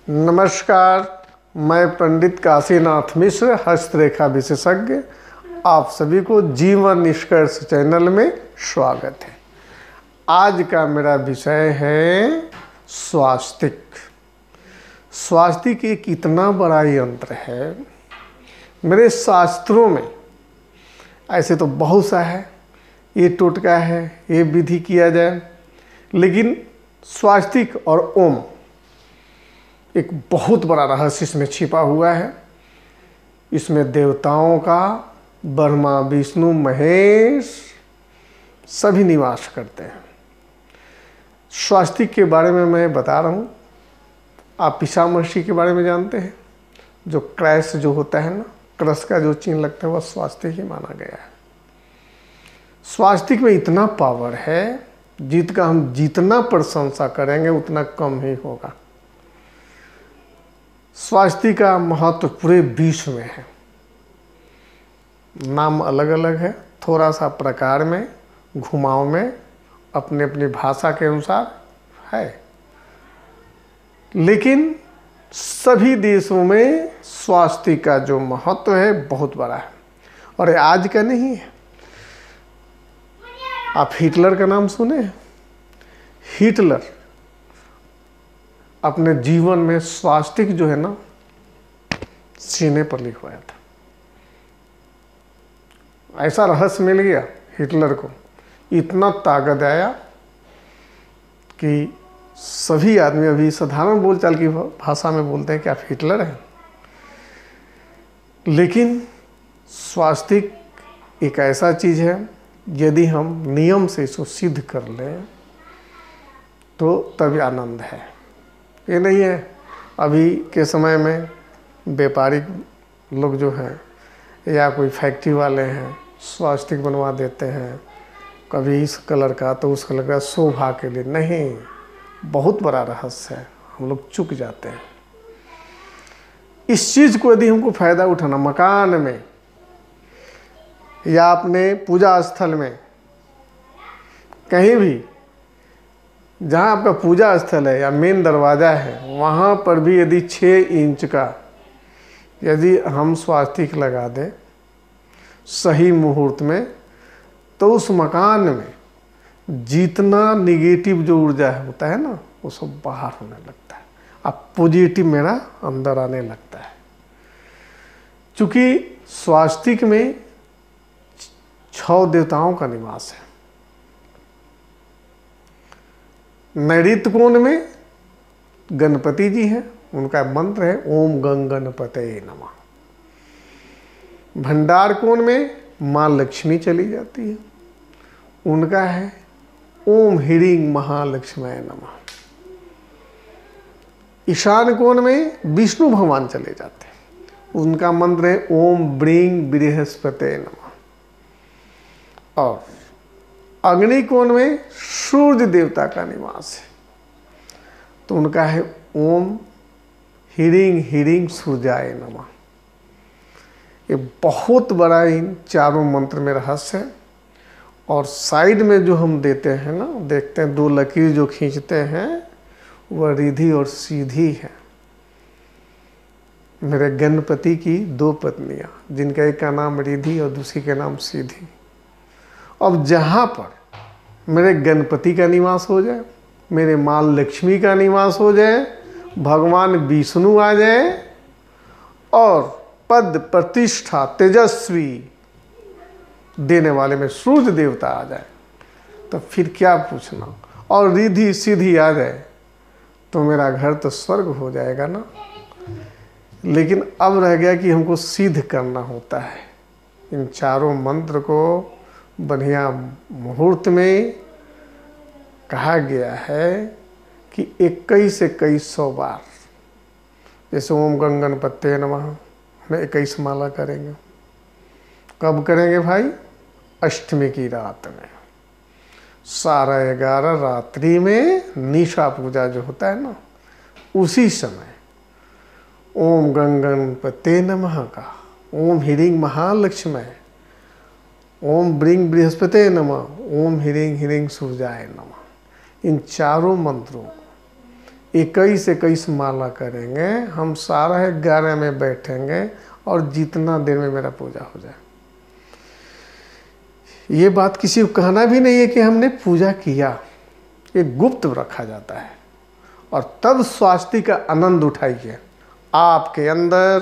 नमस्कार, मैं पंडित काशीनाथ मिश्र, हस्तरेखा विशेषज्ञ। आप सभी को जीवन निष्कर्ष चैनल में स्वागत है। आज का मेरा विषय है स्वास्तिक। स्वास्तिक एक इतना बड़ा यंत्र है। मेरे शास्त्रों में ऐसे तो बहुत सा है, ये टोटका है, ये विधि किया जाए, लेकिन स्वास्तिक और ओम एक बहुत बड़ा रहस्य इसमें छिपा हुआ है। इसमें देवताओं का, ब्रह्मा विष्णु महेश सभी निवास करते हैं। स्वास्तिक के बारे में मैं बता रहा हूँ। आप ईसा मसीह के बारे में जानते हैं, जो क्रैश जो होता है ना, क्रस का जो चिन्ह लगता है वह स्वास्तिक ही माना गया है। स्वास्तिक में इतना पावर है, जिसका हम जितना प्रशंसा करेंगे उतना कम ही होगा। स्वास्तिक का महत्व पूरे विश्व में है। नाम अलग अलग है, थोड़ा सा प्रकार में, घुमाव में, अपने अपनी भाषा के अनुसार है, लेकिन सभी देशों में स्वास्तिक का जो महत्व है बहुत बड़ा है। और आज का नहीं है। आप हिटलर का नाम सुने? हिटलर अपने जीवन में स्वास्तिक जो है ना, सीने पर लिखवाया था। ऐसा रहस्य मिल गया हिटलर को, इतना ताकत आया कि सभी आदमी अभी साधारण बोलचाल की भाषा में बोलते हैं कि आप हिटलर हैं। लेकिन स्वास्तिक एक ऐसा चीज़ है, यदि हम नियम से इसको सिद्ध कर लें तो तभी आनंद है। ये नहीं है अभी के समय में व्यापारिक लोग जो हैं या कोई फैक्ट्री वाले हैं स्वास्तिक बनवा देते हैं, कभी इस कलर का तो उस कलर का, शोभा के लिए नहीं। बहुत बड़ा रहस्य है, हम लोग चूक जाते हैं। इस चीज़ को यदि हमको फ़ायदा उठाना, मकान में या अपने पूजा स्थल में, कहीं भी जहाँ आपका पूजा स्थल है या मेन दरवाज़ा है, वहाँ पर भी यदि 6 इंच का यदि हम स्वास्तिक लगा दें सही मुहूर्त में, तो उस मकान में जितना निगेटिव जो ऊर्जा होता है ना, वो सब बाहर होने लगता है। अब पॉजिटिव मेरा अंदर आने लगता है। चूँकि स्वास्तिक में 6 देवताओं का निवास है। नैऋत्य कोण में गणपति जी हैं, उनका मंत्र है ओम गंग गणपतये नमः। भंडार कोण में माँ लक्ष्मी चली जाती है, उनका है ओम ह्रीं महालक्ष्मी नमः। ईशान कोण में विष्णु भगवान चले जाते हैं, उनका मंत्र है ओम ब्रीं बृहस्पतये नमः। और अग्नि कोण में सूर्य देवता का निवास है, तो उनका है ओम ह्रीं ह्रीं सूर्याय नमः। ये बहुत बड़ा इन चारों मंत्र में रहस्य है। और साइड में जो हम देते हैं ना, देखते हैं 2 लकीर जो खींचते हैं, वह रिद्धि और सीधी है। मेरे गणपति की 2 पत्नियां, जिनका एक का नाम रिद्धि और दूसरी का नाम सीधी। अब जहाँ पर मेरे गणपति का निवास हो जाए, मेरे माँ लक्ष्मी का निवास हो जाए, भगवान विष्णु आ जाए और पद प्रतिष्ठा तेजस्वी देने वाले में सूर्य देवता आ जाए, तो फिर क्या पूछना। और रिद्धि सीधी आ जाए तो मेरा घर तो स्वर्ग हो जाएगा ना। लेकिन अब रह गया कि हमको सिद्ध करना होता है। इन चारों मंत्र को बढ़िया मुहूर्त में कहा गया है कि 2100 बार, जैसे ओम गंग गणपतये नमः में 21 माला करेंगे। कब करेंगे भाई? अष्टमी की रात में, 11:30 रात्रि में निशा पूजा जो होता है ना, उसी समय ओम गंग गणपतये नमः का, ओम ह्रीं महालक्ष्मी, ओम ब्रीं बृहस्पतये नमः, ओम ह्रीं ह्रीं सूर्याय नमः, इन चारों मंत्रों 21 माला करेंगे, हम सारा 11 में बैठेंगे और जितना देर में मेरा पूजा हो जाए। ये बात किसी को कहना भी नहीं है कि हमने पूजा किया, ये गुप्त रखा जाता है। और तब स्वास्तिक का आनंद उठाइए, आपके अंदर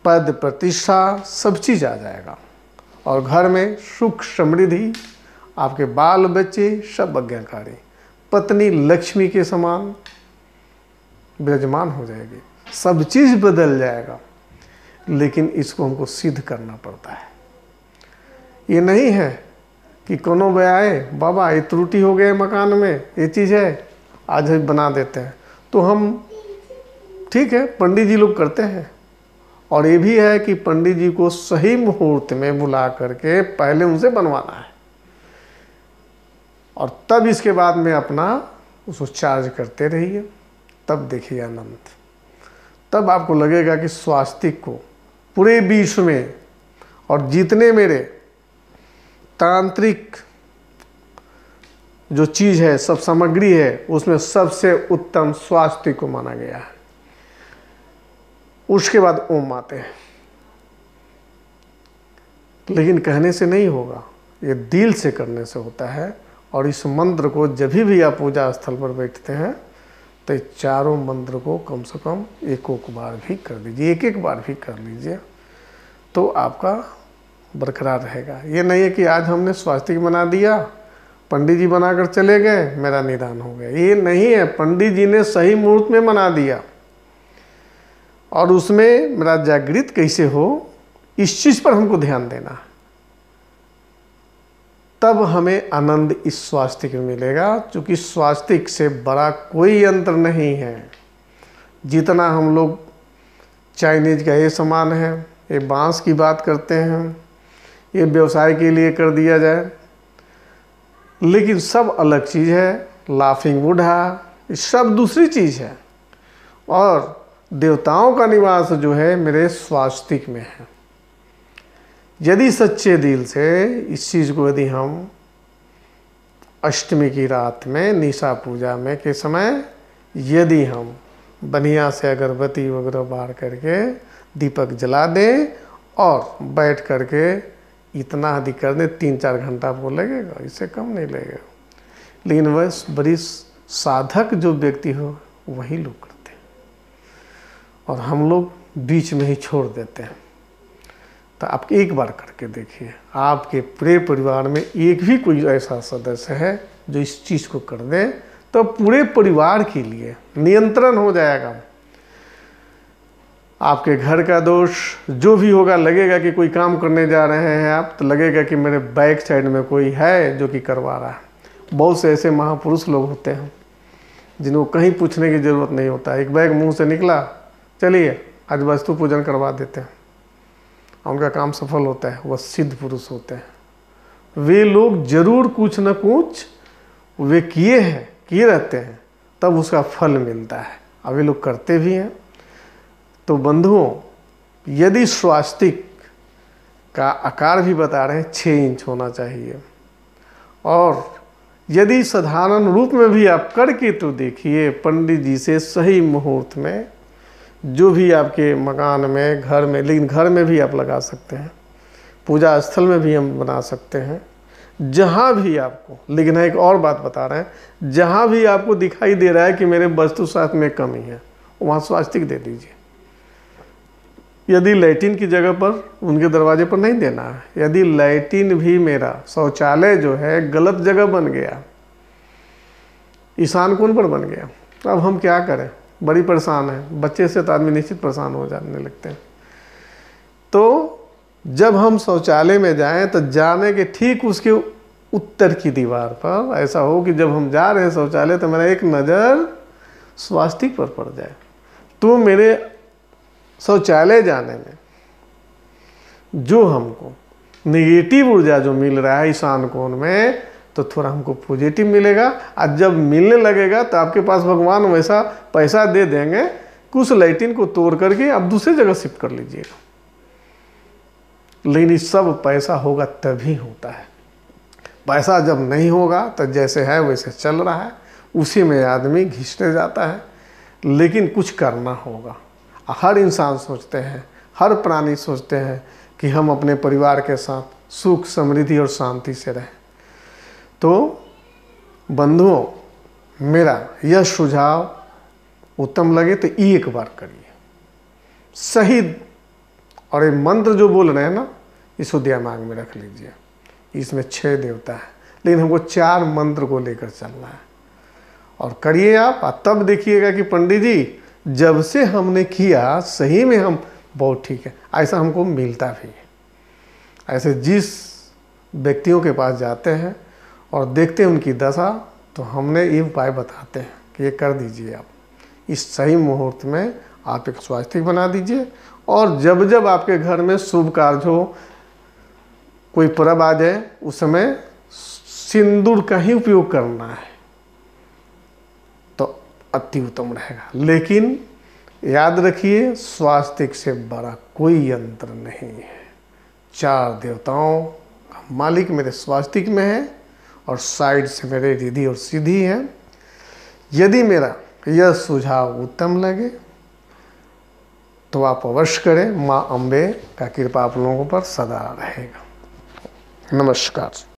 पद प्रतिष्ठा सब चीज़ आ जाएगा और घर में सुख समृद्धि, आपके बाल बच्चे सब आज्ञाकारी, पत्नी लक्ष्मी के समान विराजमान हो जाएगी, सब चीज़ बदल जाएगा। लेकिन इसको हमको सिद्ध करना पड़ता है। ये नहीं है कि कोनो वे आए, बाबा ये त्रुटि हो गए मकान में, ये चीज़ है आज ही बना देते हैं, तो हम ठीक है पंडित जी लोग करते हैं। और ये भी है कि पंडित जी को सही मुहूर्त में बुला करके पहले उनसे बनवाना है और तब इसके बाद में अपना उसको चार्ज करते रहिए, तब देखिए आनंद। तब आपको लगेगा कि स्वास्तिक को पूरे विश्व में और जितने मेरे तांत्रिक जो चीज़ है, सब सामग्री है, उसमें सबसे उत्तम स्वास्तिक को माना गया है। उसके बाद ओम आते हैं। लेकिन कहने से नहीं होगा, ये दिल से करने से होता है। और इस मंत्र को जब भी आप पूजा स्थल पर बैठते हैं तो चारों मंत्र को कम से कम एक बार भी कर दीजिए, एक बार भी कर लीजिए, तो आपका बरकरार रहेगा। ये नहीं है कि आज हमने स्वास्तिक बना दिया, पंडित जी बनाकर चले गए, मेरा निदान हो गया। ये नहीं है, पंडित जी ने सही मुहूर्त में बना दिया और उसमें मेरा जागृत कैसे हो, इस चीज़ पर हमको ध्यान देना है। तब हमें आनंद इस स्वास्तिक में मिलेगा, क्योंकि स्वास्तिक से बड़ा कोई यंत्र नहीं है। जितना हम लोग चाइनीज का ये सामान है, ये बांस की बात करते हैं, ये व्यवसाय के लिए कर दिया जाए, लेकिन सब अलग चीज़ है। लाफिंग बुढ़ा ये सब दूसरी चीज़ है। और देवताओं का निवास जो है मेरे स्वास्तिक में है। यदि सच्चे दिल से इस चीज़ को यदि हम अष्टमी की रात में निशा पूजा में के समय यदि हम बढ़िया से अगरबत्ती वगैरह बार करके दीपक जला दें और बैठ करके इतना अधिक कर दें, 3-4 घंटा आपको लगेगा, इससे कम नहीं लगेगा। लेकिन वह बड़ी साधक जो व्यक्ति हो वही लोग करते हैं और हम लोग बीच में ही छोड़ देते हैं। तो आप एक बार करके देखिए, आपके पूरे परिवार में एक भी कोई ऐसा सदस्य है जो इस चीज़ को कर दे, तो पूरे परिवार के लिए नियंत्रण हो जाएगा। आपके घर का दोष जो भी होगा, लगेगा कि कोई काम करने जा रहे हैं आप, तो लगेगा कि मेरे बैक साइड में कोई है जो कि करवा रहा है। बहुत से ऐसे महापुरुष लोग होते हैं जिनको कहीं पूछने की ज़रूरत नहीं होता, एक बैग मुंह से निकला, चलिए आज वास्तु पूजन करवा देते हैं, उनका काम सफल होता है। वह सिद्ध पुरुष होते हैं। वे लोग जरूर कुछ न कुछ वे किए रहते हैं, तब उसका फल मिलता है। अब वे लोग करते भी हैं। तो बंधुओं, यदि स्वास्तिक का आकार भी बता रहे हैं 6 इंच होना चाहिए, और यदि साधारण रूप में भी आप करके तो देखिए पंडित जी से सही मुहूर्त में, जो भी आपके मकान में, घर में, लेकिन घर में भी आप लगा सकते हैं, पूजा स्थल में भी हम बना सकते हैं, जहाँ भी आपको। लेकिन एक और बात बता रहे हैं, जहाँ भी आपको दिखाई दे रहा है कि मेरे वास्तुशास्त्र में कमी है, वहाँ स्वास्तिक दे दीजिए। यदि लैट्रिन की जगह पर उनके दरवाजे पर नहीं देना है, यदि लैट्रिन भी मेरा शौचालय जो है गलत जगह बन गया, ईशान कोण पर बन गया, अब हम क्या करें, बड़ी परेशान है। बच्चे से तो आदमी निश्चित परेशान हो जाने लगते हैं। तो जब हम शौचालय में जाएं तो जाने के ठीक उसके उत्तर की दीवार पर ऐसा हो कि जब हम जा रहे हैं शौचालय तो मेरा एक नज़र स्वास्तिक पर पड़ जाए, तो मेरे शौचालय जाने में जो हमको नेगेटिव ऊर्जा जो मिल रहा है ईशान कोण में, तो थोड़ा हमको पॉजिटिव मिलेगा। और जब मिलने लगेगा तो आपके पास भगवान वैसा पैसा दे देंगे कि उस लैट्रिन को तोड़ करके आप दूसरी जगह शिफ्ट कर लीजिएगा। लेकिन सब पैसा होगा तभी होता है। पैसा जब नहीं होगा तो जैसे है वैसे चल रहा है, उसी में आदमी घिसने जाता है। लेकिन कुछ करना होगा। हर इंसान सोचते हैं, हर प्राणी सोचते हैं कि हम अपने परिवार के साथ सुख, समृद्धि और शांति से रहें। तो बंधुओं, मेरा यह सुझाव उत्तम लगे तो एक बार करिए। सही, और ये मंत्र जो बोल रहे हैं ना, इसको दिमाग में रख लीजिए। इसमें 6 देवता है, लेकिन हमको 4 मंत्र को लेकर चलना है। और करिए आप, तब देखिएगा कि पंडित जी जब से हमने किया सही में हम बहुत ठीक है, ऐसा हमको मिलता भी है। ऐसे जिस व्यक्तियों के पास जाते हैं और देखते हैं उनकी दशा, तो हमने ये उपाय बताते हैं कि ये कर दीजिए आप। इस सही मुहूर्त में आप एक स्वास्तिक बना दीजिए, और जब जब आपके घर में शुभ कार्य हो, कोई पर्व आ जाए, उस समय सिंदूर का ही उपयोग करना है तो अति उत्तम रहेगा। लेकिन याद रखिए, स्वास्तिक से बड़ा कोई यंत्र नहीं है। 4 देवताओं का मालिक मेरे स्वास्तिक में है, और साइड से मेरे रिद्धि और सिद्धि है। यदि मेरा यह सुझाव उत्तम लगे तो आप अवश्य करें। माँ अम्बे का कृपा आप लोगों पर सदा रहेगा। नमस्कार।